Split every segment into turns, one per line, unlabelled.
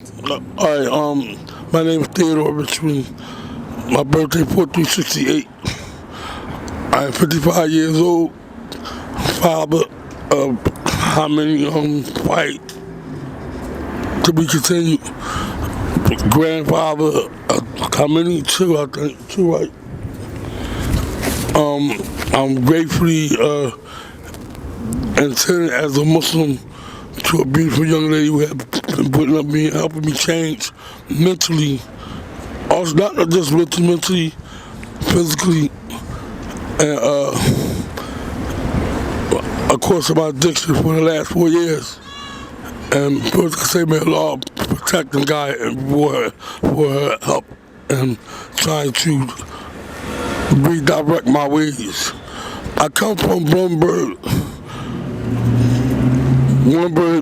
My name is Theodore Richmond. My birthday 4368. I am 55 years old. Father of how many fight to be continued. Grandfather of how many two I think two right. I'm gratefully intended as a Muslim to a beautiful young lady who has been putting up me, helping me change mentally. Also, not just mentally, physically, and of course, my addiction for the last 4 years. And first, I say, may Allah protect and guide and reward for her help and trying to redirect my ways. I come from Bloomberg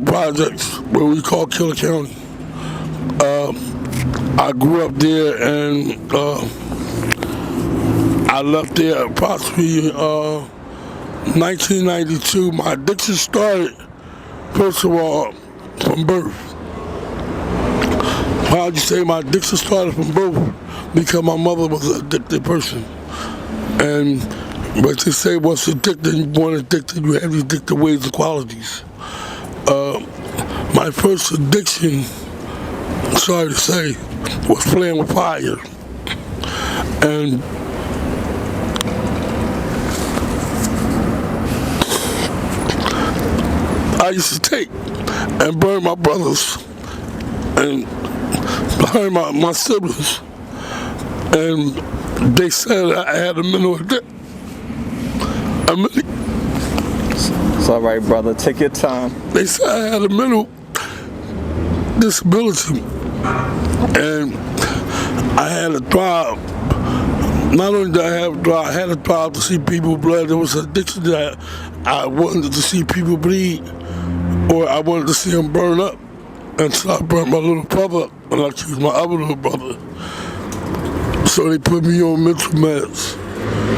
Projects, where we call Killer County. I grew up there and I left there approximately 1992. My addiction started, first of all, from birth. How'd you say my addiction started from birth? Because my mother was an addicted person. But they say once addicted, you born addicted, you have these addicted ways and qualities. My first addiction, sorry to say, was playing with fire. And I used to take and burn my brothers and burn my siblings. And they said I had a mental addiction.
It's all right, brother. Take your time.
They said I had a mental disability, and I had a drive. Not only did I have a drive, I had a drive to see people blood. There was an addiction that I wanted to see people bleed, or I wanted to see them burn up. And so I burned my little brother, and I killed my other little brother. So they put me on mental meds.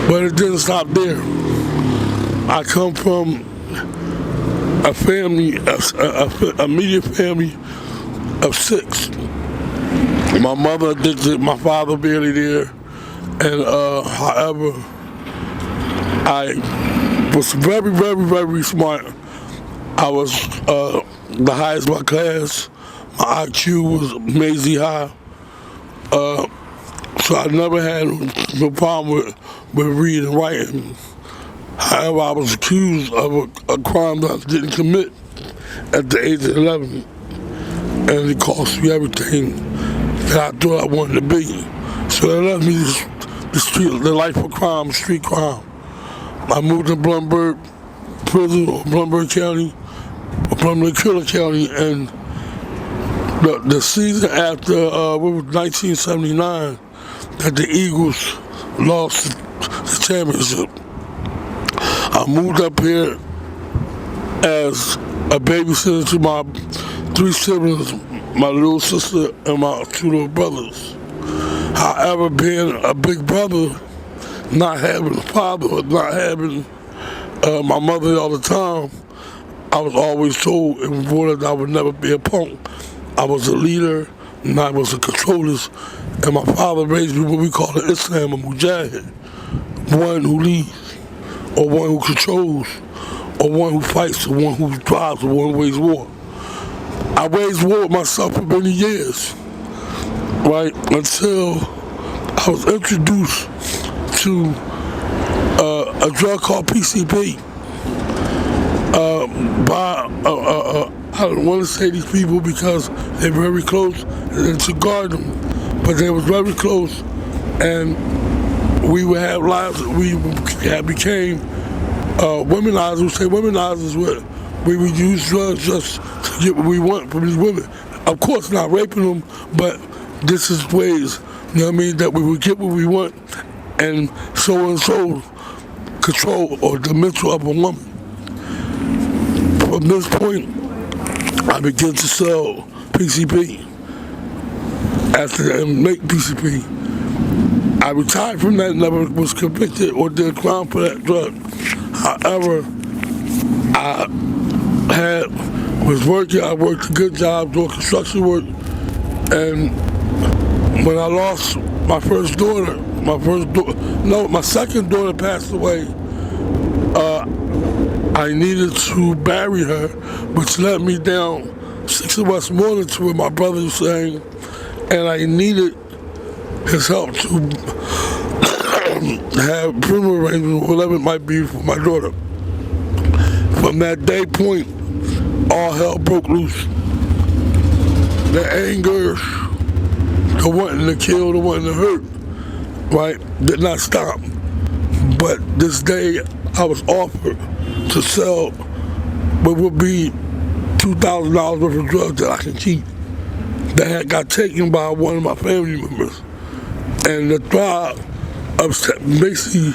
But it didn't stop there. I come from a family, a immediate family of 6. My mother addicted, my father barely there, and however, I was very, very, very smart. I was the highest in my class. My IQ was amazingly high. So I never had no problem with reading and writing. However, I was accused of a crime that I didn't commit at the age of 11. And it cost me everything that I thought I wanted to be. So that left me the life of crime, street crime. I moved to Bloomberg prison, or Bloomberg County, or Bloomberg Killer County, and the season after, 1979, that the Eagles lost the championship. I moved up here as a babysitter to my 3 siblings, my little sister and my 2 little brothers. However, being a big brother, not having a father, not having my mother all the time, I was always told and reported that I would never be a punk. I was a leader and I was a controller, and my father raised me what we call an Islam, a mujahid, one who leads, or one who controls, or one who fights, or one who drives, or one who waged war. I waged war with myself for many years, right, until I was introduced to a drug called PCP by, I don't want to say these people because they're very close and to guard them, but they was very close, and we would have lives, we became womenizers. We say womenizers, we would use drugs just to get what we want from these women. Of course, not raping them, but this is ways, you know what I mean, that we would get what we want and so control or the mental of a woman. From this point, I began to sell PCP and make PCP. I retired from that, never was convicted or did a crime for that drug. However, I was working, I worked a good job doing construction work And when I lost my first daughter, my second daughter passed away. I needed to bury her, which led me down 6 of Westmoreland to where my brother was staying, and I needed his help to have funeral arrangements, whatever it might be, for my daughter. From that day point, all hell broke loose. The anger, the wanting to kill, the wanting to hurt, right, did not stop. But this day, I was offered to sell what would be $2,000 worth of drugs that I can keep, that had got taken by one of my family members. And the thought of basically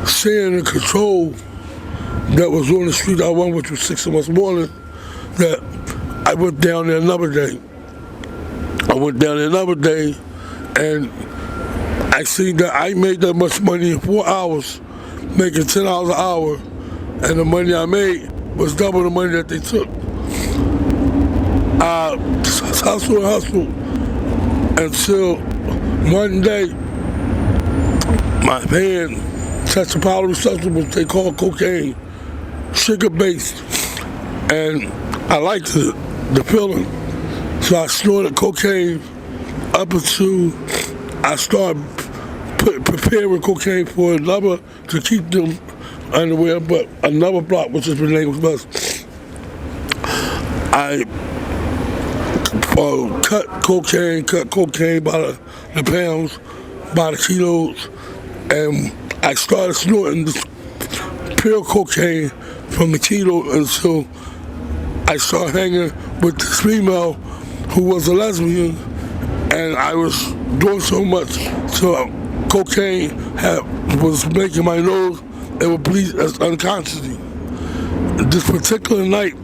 sharing the control that was on the street I went, which was 6 of Westmoreland, that I went down there another day. And I seen that I made that much money in 4 hours, making $10 an hour, and the money I made was double the money that they took. I hustled until one day my hand touched a powdery substance they call cocaine, sugar-based, and I liked the feeling. So I snorted cocaine up until I started preparing cocaine for another to keep them unaware, but another block, which is Renee was best. I cut cocaine by the pounds, by the kilos, and I started snorting this pure cocaine from the kilo until I started hanging with this female who was a lesbian, and I was doing so much, so cocaine was making my nose, it would bleed unconsciously. This particular night,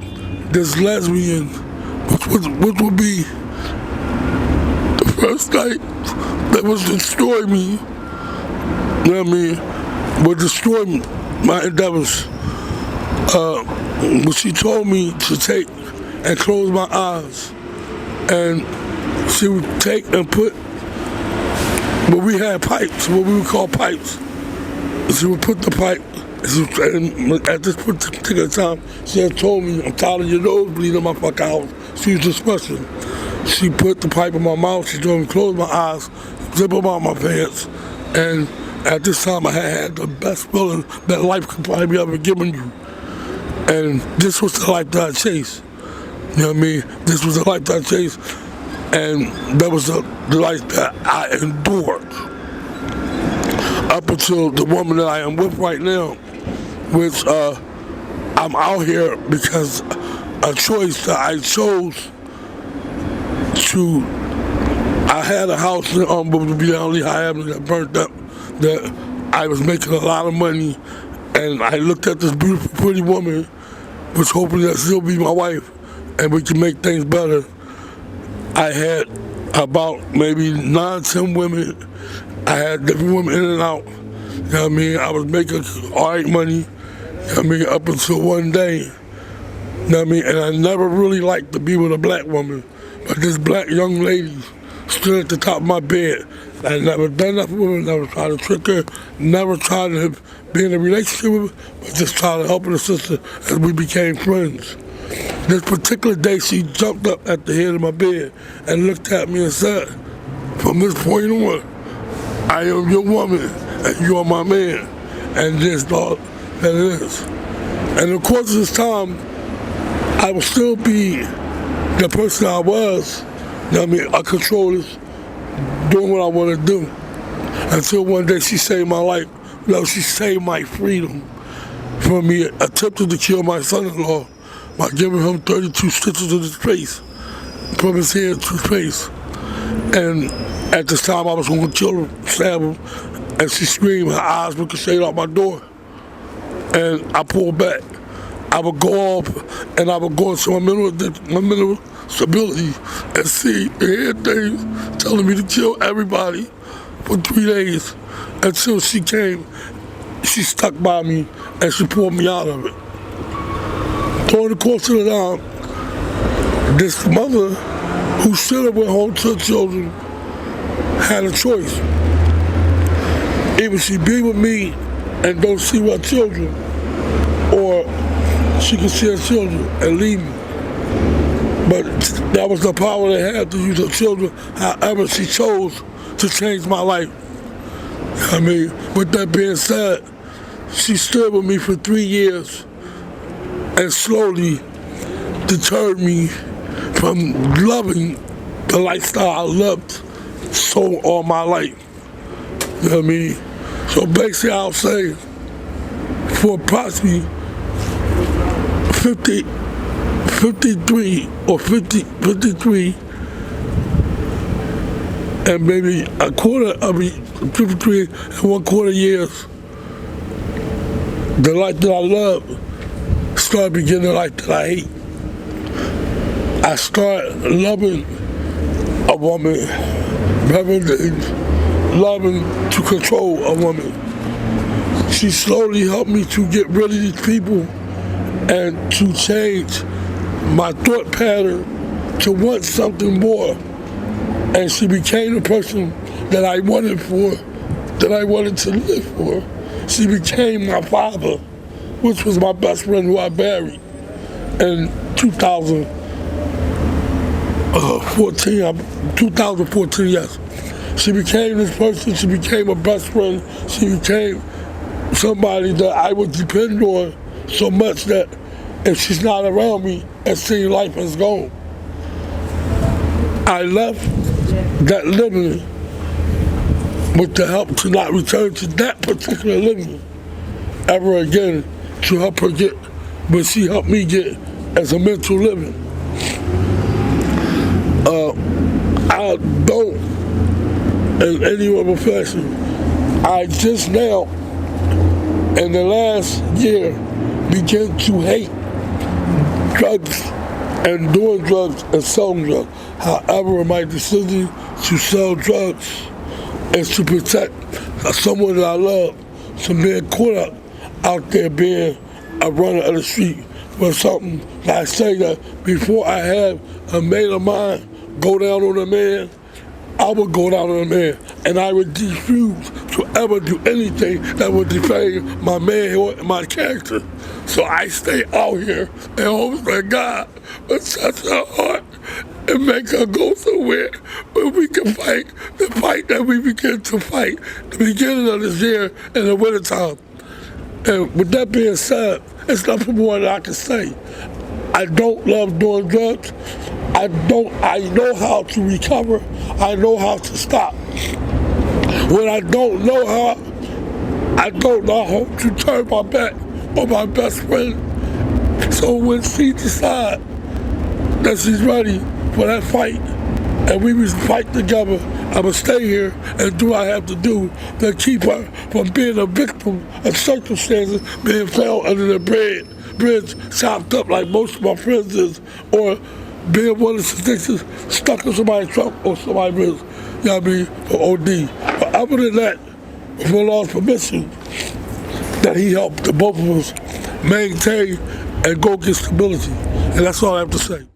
this lesbian, which would be the first night that was destroy me, you know what I mean, would destroy my endeavors. When she told me to take and close my eyes, and she would take and put, but we had pipes, what we would call pipes. She would put the pipe, and at this particular time, she had told me, I'm tired of your nose bleeding my fuck out. She was just question. She put the pipe in my mouth, she told me to close my eyes, zip them out my pants, and at this time I had the best feeling that life could probably ever given you. And this was the life that I chased. You know what I mean? This was the life that I chased, and that was the life that I endured. Up until the woman that I am with right now, which I'm out here because a choice that I chose to. I had a house in Lehigh Avenue that burnt up, that I was making a lot of money, and I looked at this beautiful, pretty woman, was hoping that she'll be my wife, and we can make things better. I had about maybe 9, 10 women. I had different women in and out. You know what I mean? I was making all right money, you know what I mean, up until one day. You know what I mean? And I never really liked to be with a black woman. But this black young lady stood at the top of my bed. I never done nothing with her, never tried to trick her, never tried to be in a relationship with her, but just tried to help her sister as we became friends. This particular day, she jumped up at the head of my bed and looked at me and said, from this point on, I am your woman and you are my man. And just thought that it is. And of course, this time, I will still be the person I was, you know what I mean, a controller, doing what I want to do. Until one day she saved my life. No, she saved my freedom from me attempting to kill my son-in-law by giving him 32 stitches in his face, from his head to his face. And at this time I was going to kill him, stab him, and she screamed, her eyes ricocheted out my door. And I pulled back. I would go off and I would go into my mental stability and see and hear things telling me to kill everybody for 3 days until she came. She stuck by me and she pulled me out of it. During the course of the time, this mother who should have went home to her children had a choice. Either she be with me and don't see her children, or she could see her children and leave me. But that was the power they had to use her children. However, she chose to change my life. I mean, with that being said, she stood with me for 3 years and slowly deterred me from loving the lifestyle I loved so all my life. You know what I mean? So basically I'll say for approximately 53 and maybe a quarter, 53 and 1/4 years, the life that I love started beginning the life that I hate. I started loving a woman rather than loving to control a woman. She slowly helped me to get rid of these people and to change my thought pattern to want something more. And she became the person that I wanted to live for. She became my father, which was my best friend who I buried in 2014, yes. She became this person, she became a best friend, she became somebody that I would depend on so much that if she's not around me, it seems life is gone. I left that living with the help to not return to that particular living ever again, to help her get what she helped me get as a mental living. I don't, in any other fashion, I just now, in the last year, began to hate drugs and doing drugs and selling drugs. However, my decision to sell drugs is to protect someone that I love from being caught out there being a runner of the street for something. I say that before I have a mate of mine go down on a man, I would go down on a man, and I would refuse to ever do anything that would defame my manhood and my character. So I stay out here and hope that God will touch her heart and make her go somewhere where we can fight the fight that we began to fight the beginning of this year in the wintertime. And with that being said, it's nothing more that I can say. I don't love doing drugs. I know how to recover. I know how to stop. When I don't know how to turn my back on my best friend. So when she decides that she's ready for that fight, and we will fight together, I will stay here and do what I have to do to keep her from being a victim of circumstances, being found under the bridge, chopped up like most of my friends is, or being one of the addictions stuck in somebody's trunk or somebody's wrist, you know what I mean, for OD. But other than that, with my Lord's permission, that he helped the both of us maintain and go get stability. And that's all I have to say.